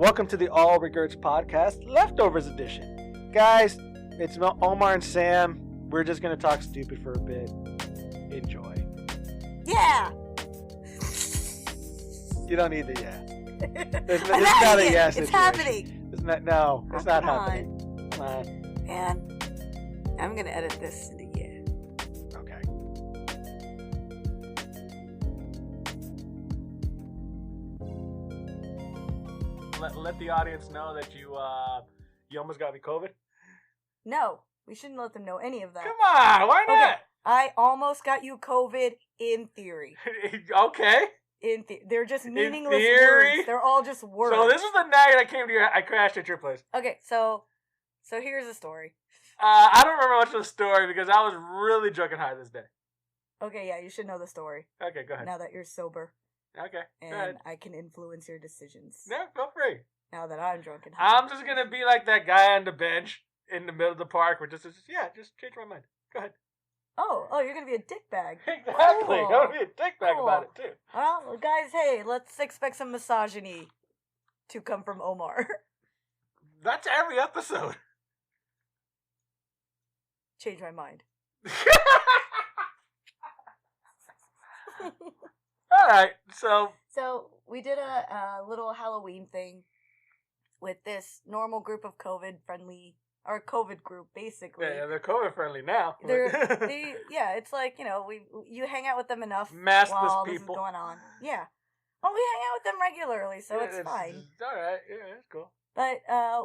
Welcome to the All Regerts podcast, Leftovers edition. Guys, it's Omar and Sam. We're just going to talk stupid for a bit. Enjoy. Yeah! You don't need the yeah. It's not a yes. It's happening. It's not happening. Come on. Man, I'm going to edit this to the yeah. Okay. Let the audience know that you almost got me COVID. No, we shouldn't let them know any of that. Come on, why not? Okay, I almost got you COVID in theory. Okay. They're just meaningless theory? words. They're all just words. So this is the night I came to I crashed at your place. Okay, so here's the story. I don't remember much of the story because I was really drunk and high this day. Okay, yeah, you should know the story. Okay, go ahead. Now that you're sober. Okay, and go ahead. I can influence your decisions. No, feel free. Now that I'm drunk and high. I'm just gonna be like that guy on the bench in the middle of the park where just change my mind. Go ahead. Oh, you're gonna be a dickbag. Exactly. Cool. I'm gonna be a dickbag about it too. Well, guys, hey, let's expect some misogyny to come from Omar. That's every episode. Change my mind. All right, so we did a little Halloween thing with this normal group of COVID group, basically. Yeah, they're COVID friendly now. It's like, you hang out with them enough maskless while people this is going on. Yeah. Well, we hang out with them regularly, so it's fine. It's all right. Yeah, it's cool. But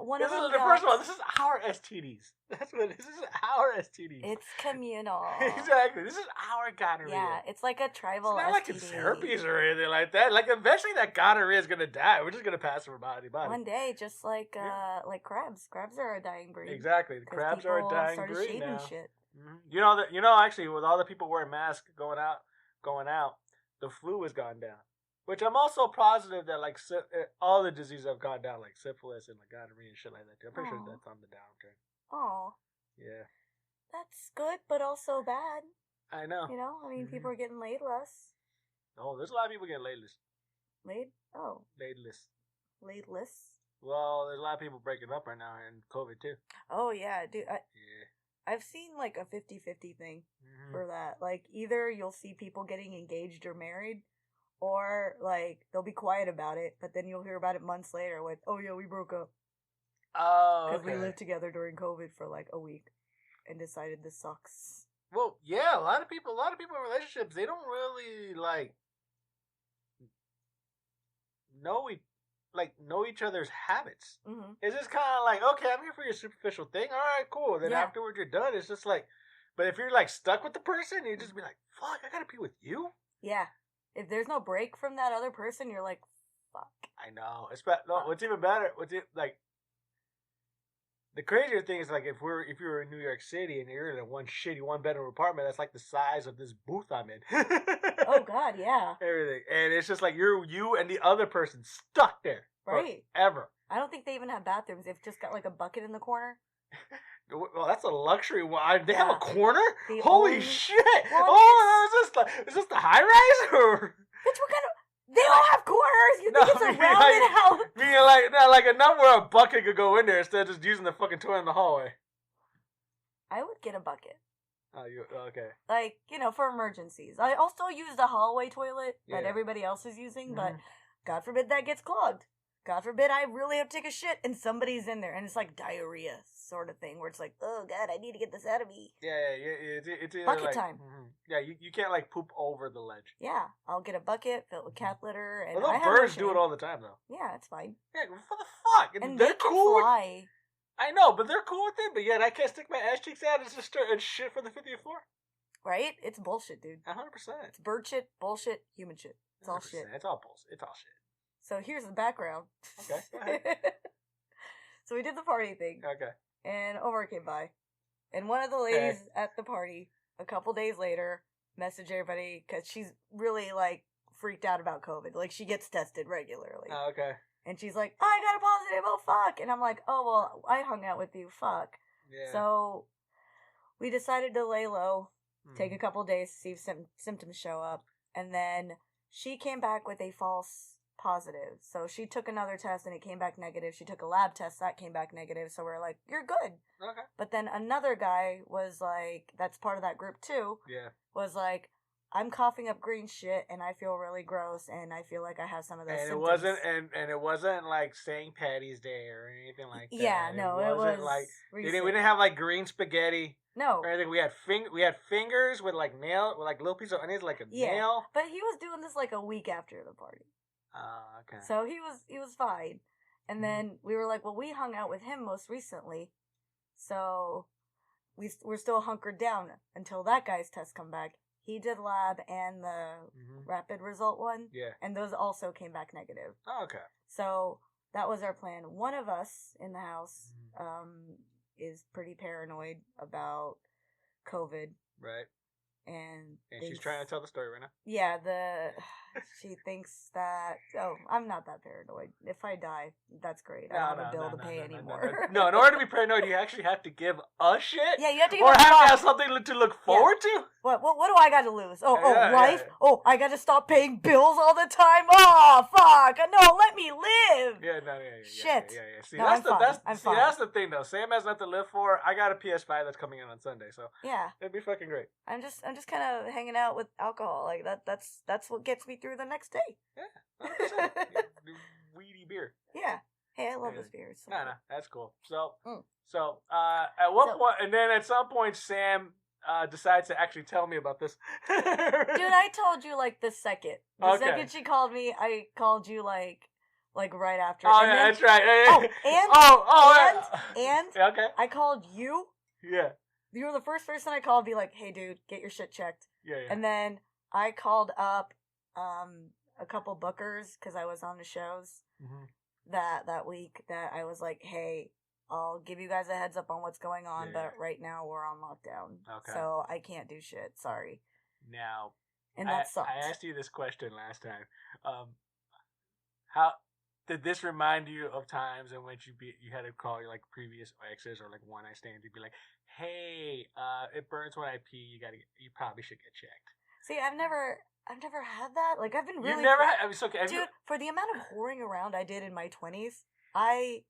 one of them. First of all, this is our STDs. That's what this is. Our STDs. It's communal. Exactly. This is our gonorrhea. Yeah, it's like a tribal. It's not STD. like it's herpes or anything like that. Like eventually, that gonorrhea is gonna die. We're just gonna pass it from body to body. One day, just like crabs. Crabs are a dying breed. Exactly. The crabs are a dying breed now. Shit. Mm-hmm. Actually, with all the people wearing masks going out, the flu has gone down. Which I'm also positive that all the diseases have gone down, like syphilis and like gonorrhea and shit like that too. I'm pretty sure that's on the downturn. Oh. Yeah. That's good, but also bad. I know. People are getting laid less. Oh, there's a lot of people getting laidless. Laid? Oh. Laidless. Laidless? Well, there's a lot of people breaking up right now in COVID too. Oh yeah, dude. Yeah. I've seen like a 50-50 thing for that. Like either you'll see people getting engaged or married, or, like, they'll be quiet about it, but then you'll hear about it months later with, oh, yeah, we broke up. Oh, okay. Because we lived together during COVID for, like, a week and decided this sucks. Well, yeah, a lot of people in relationships, they don't really, know each other's habits. Mm-hmm. It's just kind of like, okay, I'm here for your superficial thing. All right, cool. Then afterwards you're done. It's just like, but if you're, stuck with the person, you just be like, fuck, I gotta be with you? Yeah. If there's no break from that other person, you're like, fuck. I know. What's even better? The crazier thing is if you were in New York City and you're in a one bedroom apartment that's like the size of this booth I'm in. Oh God, yeah. Everything, and it's just like you and the other person stuck there, right? Ever. I don't think they even have bathrooms. They've just got like a bucket in the corner. Well, that's a luxury. They have a corner? Holy shit! Well, is this the high rise or? Bitch, what kind of? They all have corners. You think it's a rounded house? Meaning like enough where a bucket could go in there instead of just using the fucking toilet in the hallway. I would get a bucket. Oh, okay. Like, for emergencies. I also use the hallway toilet that everybody else is using, but God forbid that gets clogged. God forbid I really have to take a shit and somebody's in there and it's like diarrhea sort of thing where it's like, oh God, I need to get this out of me. Yeah. It's bucket time. Mm-hmm. Yeah, you can't poop over the ledge. Yeah, I'll get a bucket filled with cat litter and well, birds do it all the time though. Yeah, it's fine. Yeah, what the fuck? And they're they can cool. fly. I know, but they're cool with it. But yet I can't stick my ass cheeks out and just start and shit from the 50th floor. Right? It's bullshit, dude. 100%. It's bird shit, bullshit, human shit. It's all shit. It's all bullshit. It's all shit. So here's the background. Okay, go ahead. So we did the party thing. Okay. And Omar came by. And one of the ladies at the party, a couple days later, messaged everybody because she's really, freaked out about COVID. Like, she gets tested regularly. Oh, okay. And she's like, I got a positive, oh, fuck. And I'm like, oh, well, I hung out with you, fuck. Yeah. So we decided to lay low, take a couple days to see if symptoms show up. And then she came back with a false positive. So she took another test and it came back negative. She took a lab test that came back negative. So we're like, you're good. Okay. But then another guy was like, that's part of that group too. Yeah. Was like, I'm coughing up green shit and I feel really gross and I feel like I have some of those and symptoms. It wasn't and it wasn't like St. Patty's Day or anything like that. Yeah, no, it was like we recent. didn't have like green spaghetti. No. Or anything. We had fingers with like little piece of onions like a nail. But he was doing this like a week after the party. Okay. So he was fine. And then we were like, well, we hung out with him most recently. So we're still hunkered down until that guy's test come back. He did lab and the rapid result one. Yeah. And those also came back negative. Oh, okay. So that was our plan. One of us in the house is pretty paranoid about COVID. Right. And she's trying to tell the story right now. Yeah, she thinks that I'm not that paranoid. If I die, that's great. I don't have a bill to pay anymore. No, in order to be paranoid, you actually have to give a shit. Yeah, you have to give or a have fuck. to have something to look forward to. What do I got to lose? Life? Yeah. Oh, I got to stop paying bills all the time. Oh, fuck! No, let me live. Shit. Yeah. See, no, that's the thing though. Sam has nothing to live for. I got a PS5 that's coming in on Sunday, so yeah, it'd be fucking great. I'm just kind of hanging out with alcohol. Like that's what gets me through the next day. Yeah, 100%. Weedy beer. Yeah. Hey, I love this beer. So no, that's cool. So at what point, and then at some point, Sam decides to actually tell me about this. Dude, I told you like the second. The second she called me, I called you like right after. Oh, and yeah, then, that's right. And okay. I called you. Yeah. You were the first person I called. Be like, hey, dude, get your shit checked. Yeah. And then I called up a couple bookers because I was on the shows that week. That I was like, hey, I'll give you guys a heads up on what's going on, but right now we're on lockdown, so I can't do shit. Sorry. Now, and that sucks. I asked you this question last time. How did this remind you of times in which you had to call your like previous exes or like one night stands? You'd be like, "Hey, it burns when I pee. You probably should get checked." See, I've never had that. Like, I've been really. You've never had. I mean, so, dude, for the amount of whoring around I did in my 20s, I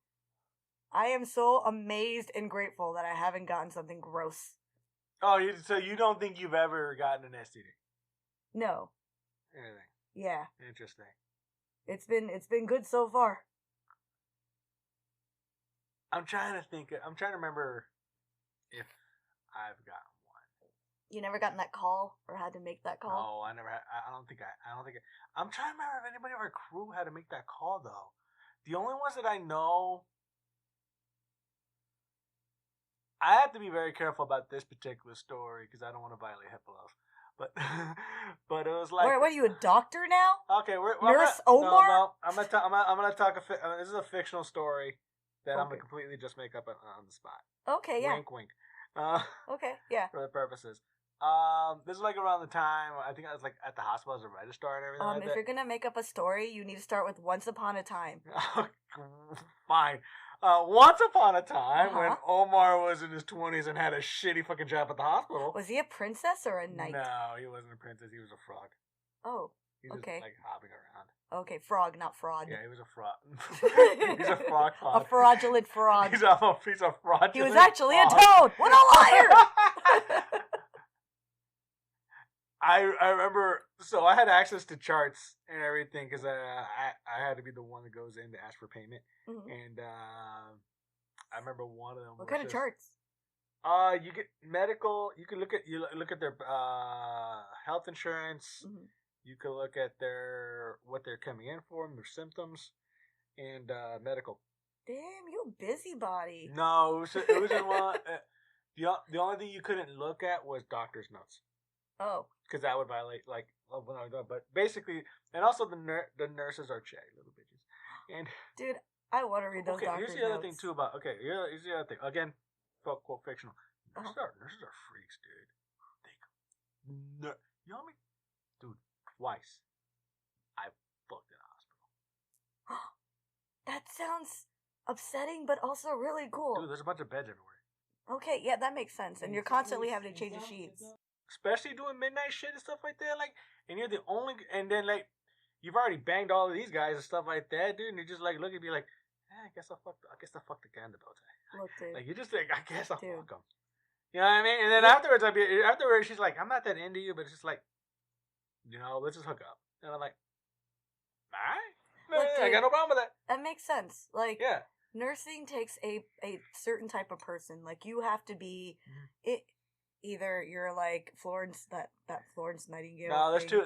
am so amazed and grateful that I haven't gotten something gross. Oh, so you don't think you've ever gotten an STD? No. Anything? Yeah. Interesting. It's been good so far. I'm trying to remember if I've gotten one. You never gotten that call or had to make that call? No, I never had. I don't think. I'm trying to remember if anybody on our crew had to make that call though. The only ones that I know. I have to be very careful about this particular story because I don't want to violate HIPAA laws. But it was like. Wait, what are you, a doctor now? Okay, Nurse Omar. No, I'm gonna talk. This is a fictional story that I'm gonna completely just make up on the spot. Okay, yeah. Wink, wink. Okay, yeah. For the purposes. This is like around the time I think I was like at the hospital as a registrar and everything. If you're gonna make up a story, you need to start with Once Upon a Time. Fine. Once upon a time, when Omar was in his 20s and had a shitty fucking job at the hospital. Was he a princess or a knight? No, he wasn't a princess. He was a frog. Oh, he was okay. Just, like, hopping around. Okay, frog, not fraud. Yeah, he was a fraud. He's a frog. A fraudulent frog. He's a fraudulent. He was actually frog. a toad. What a liar! I remember, so I had access to charts and everything because I had to be the one that goes in to ask for payment. Mm-hmm. And I remember one of them. What kind of charts? You get medical. You can look at their health insurance. Mm-hmm. You can look at what they're coming in for, their symptoms, and medical. Damn, you busybody. No, it was in one. The only thing you couldn't look at was doctor's notes. Oh. Because that would violate, like, when I was done. But basically, and also the nurses are chatty little bitches. And dude, I want to read those doctor's here's the other notes. thing, too, about, here's the other thing. Again, quote, fictional. Nurses are freaks, dude. You know what I mean? Dude, twice I fucked in a hospital. That sounds upsetting, but also really cool. Dude, there's a bunch of beds everywhere. Okay, yeah, that makes sense. And you're constantly having to change the sheets. Especially doing midnight shit and stuff like that, like, and you're the only, and then like, you've already banged all of these guys and stuff like that, dude. And you're just like looking at me like, I guess I'll fuck the guy in the bow tie. Look, dude. Like you just think, I guess I'll Dude. fuck him. You know what I mean? And then afterwards, she's like, I'm not that into you, but it's just like, let's just hook up. And I'm like, all right, I got no problem with that. That makes sense. Like, yeah. Nursing takes a certain type of person. Like, you have to be it. Either you're like Florence, that Florence Nightingale. No, there's thing.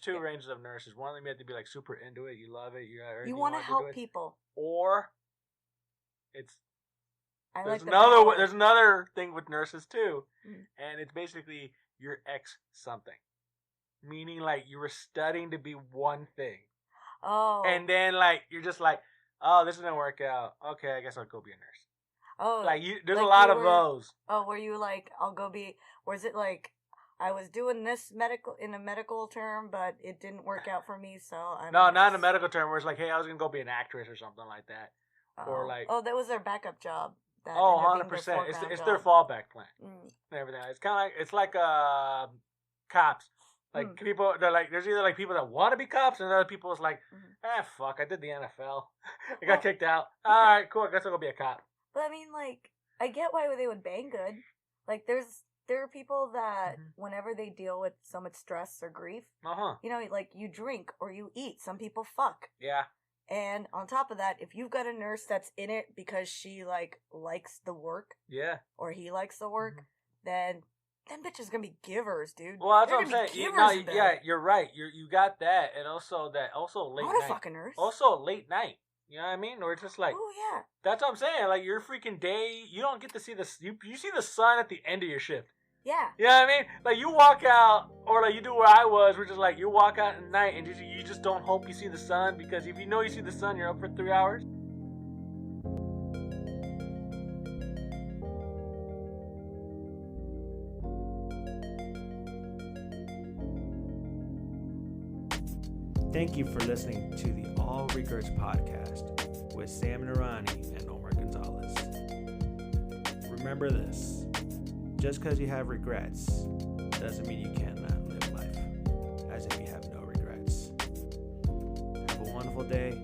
two ranges of nurses. One of them you have to be like super into it. You love it. You want to help people. Or it's there's another thing with nurses too, and it's basically your ex something, meaning like you were studying to be one thing. Oh. And then like you're just like, oh, this didn't work out. Okay, I guess I'll go be a nurse. Oh. Like there's a lot of those. Oh, were you like, I'll go be? Was it like, I was doing this in a medical term, but it didn't work out for me, so I'm. No, not in a medical term. Where it's like, hey, I was gonna go be an actress or something like that, or like. Oh, that was their backup job. 100%. It's their fallback plan and everything. It's kind of like cops. Like people, they're like, there's either like people that want to be cops, and other people is like, fuck, I did the NFL, I got kicked out. All right, cool. I guess I'll go be a cop. But I mean, like, I get why they would bang good. Like, there are people that whenever they deal with so much stress or grief, like you drink or you eat. Some people fuck. Yeah. And on top of that, if you've got a nurse that's in it because she like likes the work, or he likes the work, then them bitches gonna be givers, dude. Well, that's what I'm saying. You're right. You got that, and also late I want night. a fucking nurse. Also late night. You know what I mean? Or it's just like, oh yeah. That's what I'm saying. Like your freaking day, you don't get to see the you see the sun at the end of your shift. Yeah. You know what I mean? Like you walk out, or like you do where I was, which is like you walk out at night and you just don't hope you see the sun, because if you know you see the sun, you're up for 3 hours. Thank you for listening to the All Regerts podcast with Sam Narani and Omar Gonzalez. Remember this. Just because you have regrets doesn't mean you cannot live life as if you have no regrets. Have a wonderful day.